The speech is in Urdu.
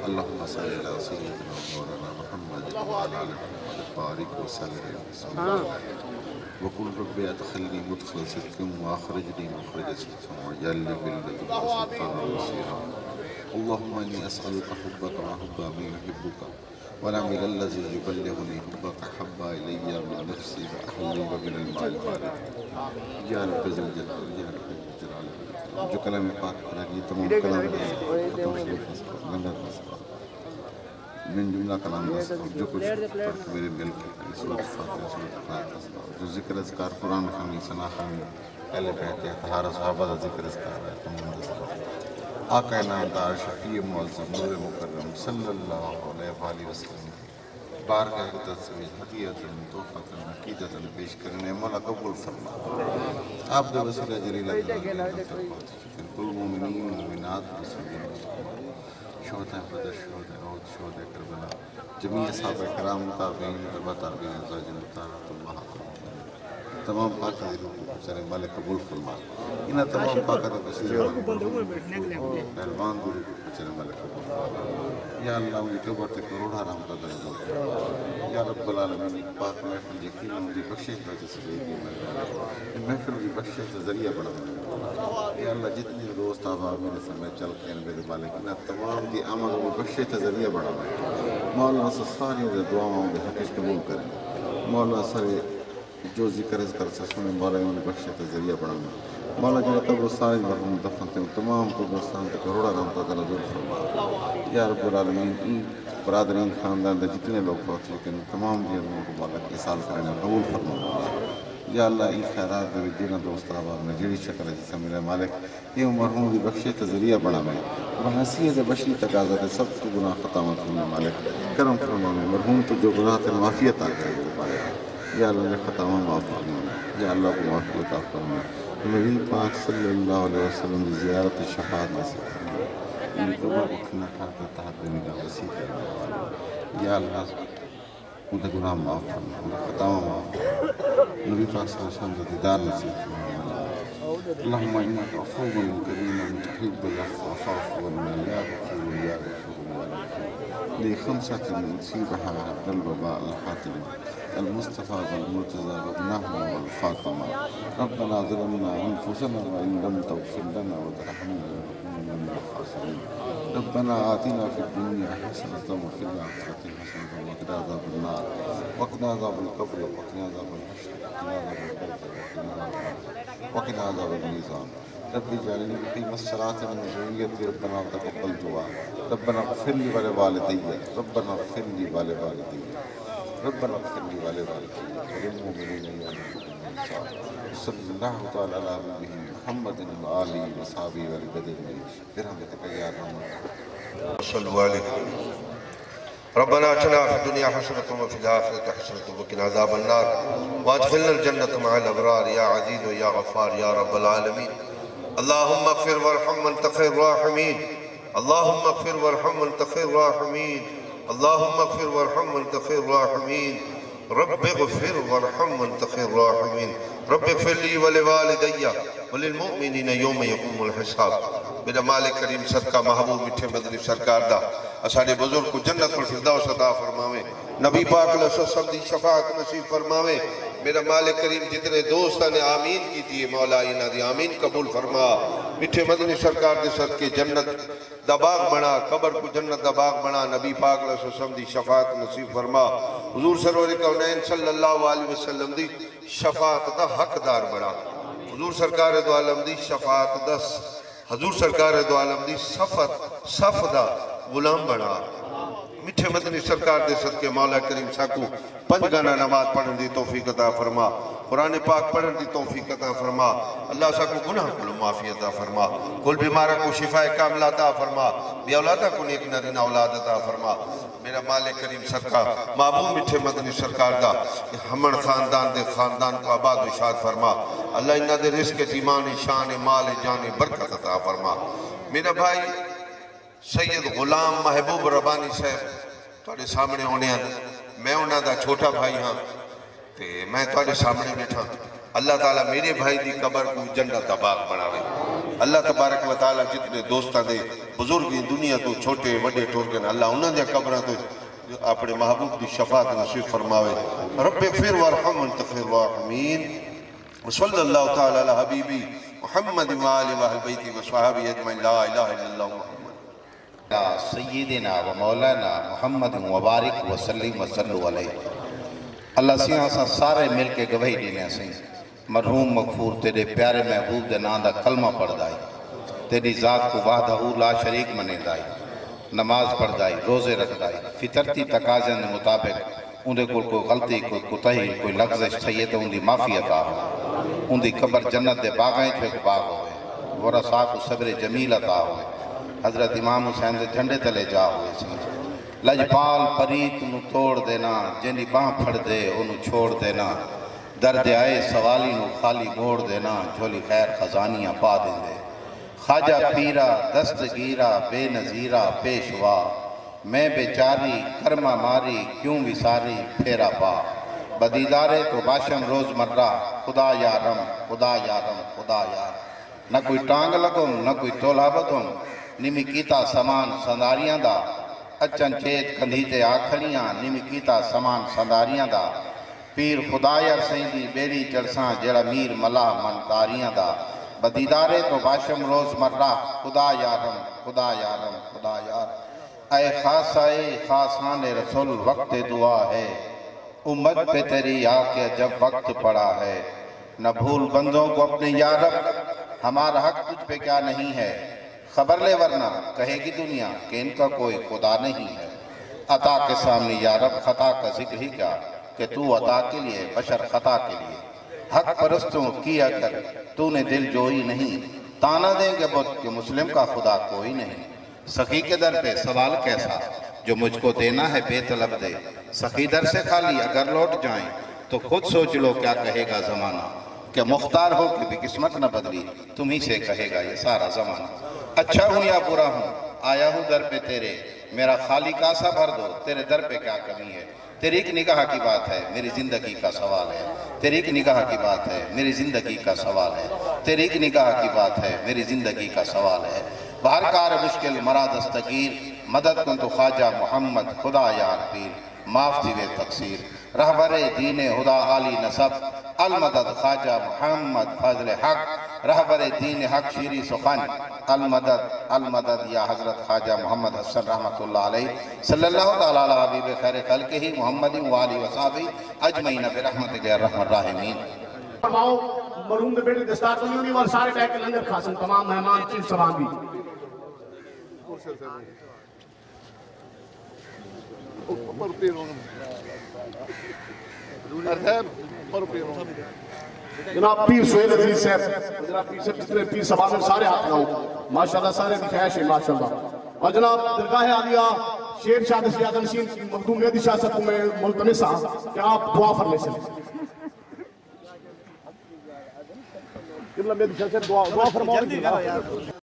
اللهم صل على سيدنا مولانا محمد وعلى آل محمد بارك وسلم وقل رب ادخلني مدخل صدق واخرجني مخرج صدق واجعل لي من لدنك سلطانا نصيرا اللهم اني اسالك حبك وحب من يحبك والعمل الذي يبلغني حبك حب الي من نفسي واهلي ومن الماء البارد يا رب ذي الجلال يا رب ذي الجلال جو کلام پاک پڑھا یہ تمام کلام من جملہ کلام جو کچھ پڑھ کے میرے مل کے سورۃ فاتحہ سورۃ فاتحہ جو ذکر اذکار قرآن خوانی ثنا خوانی پہلے کہتے ہیں طہارہ صحابہ کا ذکر اذکار ہے تمام دستور آقا نامدار شفیع معظم نور مکرم صلی اللہ علیہ وآلہ وسلم بارگاہ قدس میں ہدیۃ تحفۃ عقیدۃ پیش کرنے مولا قبول فرما آپ دے وسیلہ جلیلہ کل مومنین مومنات مسلمین شہداء بدر شہداء احد شہداء کربلا جمیع صحابہ کرام تابعین اربع تابعین ازواج مطہرات امہات تمام پاک روح سر مالک قبول فرما انہاں تمام پاک وسیلہ مہربان گرو سر مالک قبول فرما یا اللہ مجھے قبر تک کروڑا رحم کا درجہ یا رب العالمین پاک محفل یقین مجھے بخشش وجہ سے دے دی محفل کی بخشش سے ذریعہ بڑھا یا اللہ جتنی دوست آبا میرے سمے چل کے میرے مالک انہاں تمام دی عمل و بخشش سے ذریعہ بڑھا مولا سے ساری دعاؤں کے حقیق قبول کریں مولا سارے جو ذکر اذکار سے سنے مولا انہوں نے بخشش سے ذریعہ بڑھانا مولا جو قبرستان مرحوم دفن تھے تمام قبرستان کے کروڑا رحم کا نزول فرما یا رب العالمین ان برادرین خاندان دے جتنے لوگ فوت لیکن تمام دی امور کو مولا کے سال کرنے قبول فرما یا اللہ ای خیرات دے دینا دوست احباب میں جڑی شکل ہے جسے میرے مالک یہ مرحوم دی بخشش سے ذریعہ بڑھا میں بحیثیت بشری تقاضا دے سب کو گناہ خطا فرما مالک کرم فرما میں مرحوم تو جو گناہ تے معافیت آتا ہے یا اللہ نے خطا معاف فرما یا اللہ کو معافیت عطا فرما نبی پاک صلی اللہ علیہ وسلم کی زیارت شفاعت نصیب فرما ان کو وقتنا کھاتا تحت نگاہ وسیع کرنا یا اللہ ان کا گناہ معاف فرما ان کا خطا معاف فرما نبی پاک صلی اللہ علیہ وسلم کا دیدار نصیب فرما اللہم انک عفو کریم تحب العفو فاعف عنا یا غفور یا غفور لخمسة نصيبها عبد الوباء الحاتم المصطفى والمرتضى والنحو والفاطمة ربنا ظلمنا أنفسنا وإن لم تغفر لنا وترحمنا لنكون من الخاسرين ربنا آتنا في الدنيا حسنة وفي الآخرة حسنة وقنا عذاب النار وقنا عذاب القبر وقنا عذاب الحشر وقنا عذاب الميزان رب اجعلني مقيم الصلاة من ذريتي ربنا وتقبل دعاء ربنا اغفر لي ولوالدي ربنا اغفر لي ولوالدي ربنا اغفر لي ولوالدي وللمؤمنين يوم يقوم الحساب صلى الله تعالى على نبينا محمد وآله وصحبه ولبدر برحمتك يا ارحم صلوا عليه ربنا اتنا في الدنيا حسنة وفي الآخرة حسنة وقنا عذاب النار وادخلنا الجنة مع الأبرار يا عزيز يا غفار يا رب العالمين اللهم اغفر وارحم وانت خير الراحمين اللهم اغفر وارحم وانت خير الراحمين اللهم اغفر وارحم وانت خير الراحمين رب اغفر وارحم وانت خير الراحمين رب اغفر لي ولوالدي وللمؤمنين يوم يقوم الحساب میرا مالک کریم صدقہ محبوب مٹھے مدنی سرکار دا اساڑے بزرگ کو جنت الفردوس عطا فرماوے نبی پاک علیہ السلام دی شفاعت نصیب فرماوے میرا مالک کریم جتنے دوستہ نے آمین کی تھی مولا انہاں دی آمین قبول فرما مٹھے مدنی سرکار دے صدقے جنت دا باغ بنا قبر کو جنت دا باغ بنا نبی پاک علیہ السلام دی شفاعت نصیب فرما حضور سرور کونین صلی اللہ علیہ وسلم دی شفاعت دا حقدار بنا حضور سرکار دو عالم دی شفاعت دا حضور سرکار دو عالم دی صف دا غلام بنا مٹھے مدنی سرکار دے صدقے مولا کریم ساکو 5 گانا نماز پڑھن دی توفیق عطا فرما قرآن پاک پڑھن دی توفیق عطا فرما اللہ ساکو گناہ کو معافی عطا فرما کل بیمارہ کو شفاء کاملہ عطا فرما بی اولادہ کو نیک نرین اولاد عطا فرما میرا مالک کریم سرکار معبود مٹھے مدنی سرکار دا ہمن خاندان دے خاندان کو آباد و شاد فرما اللہ انہا دے رزق ایمان شان مال جان برکت عطا فرما میرا بھائی سید غلام محبوب ربانی صاحب تواڈے سامنے ہونے ہیں میں انہاں دا چھوٹا بھائی ہاں تے میں تواڈے سامنے بیٹھا اللہ تعالیٰ میرے بھائی دی قبر کو جنت دا باغ بنا رہے اللہ تبارک و تعالیٰ جتنے دوستاں دے بزرگ دنیا تو چھوٹے وڈے ٹورکن اللہ انہاں دے قبراں تو اپنے محبوب دی شفاعت نصیب فرماوے رب اغفر وارحم وانت خیر الراحمین وصلی اللہ تعالی علی حبیبی محمد وآلہ وآل بیتی وصحابی اجمعین لا الہ الا اللہ محمد سیدنا و مولانا محمد مبارک وسلم وصلو علیہ اللہ سیاں سا سارے مل کے گواہی دینے سیں مرحوم مغفور تیرے پیارے محبوب دے نام دا کلمہ پڑھ دائی تیری ذات کو وحدہ لا شریک منے دائی نماز پڑھ دائی روزے رکھ دائی فطرتی تقاضے دے مطابق اندے کوئی غلطی کوئی کتہی کوئی لغزش تھئی تو اندی معافی عطا ہو اندی قبر جنت دے باغائیں تو ایک باغ ہوئے ورثاء کو صبر جمیل عطا ہوئے حضرت امام حسین دے جھنڈے تلے جا ہوئے سی لجپال پریت نو توڑ دینا جنی باں پھڑ دے انو چھوڑ دینا درد آئے سوالی نو خالی موڑ دینا جھولی خیر خزانیاں پا دیں دے خواجہ پیرا دستگیرہ بے نظیرہ پیشوا میں بیچاری کرمہ ماری کیوں وساری پھیرا پا بدیدارے تو باشم روز مرہ خدا یارم خدا یارم خدا یار نہ کوئی ٹانگ لگم نہ کوئی تولہ بدم نمی کیتا سامان سنداریاں دا اچن چیت کندھیتے آکھڑیاں نمی کیتا سامان سنداریاں دا پیر خدایا سیندی بیری جلساں جڑا میر ملا منتاریاں دا بدیدارے تو باشم روز مرہ خدا یارم خدا یارم خدا یار اے خاصائے خاصان رسول وقت دعا ہے امت پہ تیری آکے جب وقت پڑا ہے نہ بھول بندوں کو اپنے یارب ہمارا حق تجھ پہ کیا نہیں ہے خبر لے ورنہ کہے گی دنیا کہ ان کا کوئی خدا نہیں ہے عطا کے سامنے یارب خطا کا ذکر ہی کیا کہ تو عطا کے لیے بشر خطا کے لیے حق پرستوں کیا کر تو نے دل جوئی نہیں تانا دیں گے بت کہ مسلم کا خدا کوئی نہیں سخی کے در پہ سوال کیسا جو مجھ کو دینا ہے بے طلب دے سخی در سے خالی اگر لوٹ جائیں تو خود سوچ لو کیا کہے گا زمانہ کہ مختار ہو کہ بھی قسمت نہ بدلی تم ہی سے کہے گا یہ سارا زمانہ اچھا ہوں یا برا ہوں آیا ہوں در پہ تیرے میرا خالی کاسا بھر دو تیرے در پہ کیا کمی ہے تیری ایک نگاہ کی بات ہے میری زندگی کا سوال ہے تیری ایک نگاہ کی بات ہے میری زندگی کا سوال ہے تیری ایک نگاہ کی بات ہے میری زندگی کا سوال ہے بہر کار مشکل مرا دستگیر مدد کن تو خواجہ محمد خدا یار پیر معاف تھی وے تقصیر رہبر دین خدا عالی نصب المدد خواجہ محمد فضل حق رہبر دین حق شیری سخن المدد یا حضرت خواجہ محمد حسن رحمت اللہ علیہ صلی اللہ تعالیٰ علیہ حبیب خیر خلق ہی محمد والی وصحابی اجمعین برحمت غیر رحمت الراحمین فرماؤ مرحوم دے بیٹے دستار تو نہیں اور سارے بیٹھ کے لنگر کھاسن تمام مہمان چیف سلام بھی جناب پیر سہیل عزیز صاحب جناب پیر صاحب جتنے پیر سبان سارے ہاتھ لاؤ ماشاءاللہ سارے دکھائش ہیں ماشاءاللہ اور جناب درگاہ عالیہ شیر شاہ دشیادہ نشین مخدوم مہدی شاہ صاحب کو میں ملتمس ہاں کہ آپ دعا فرمائیں قبلہ مہدی شاہ صاحب دعا فرماؤ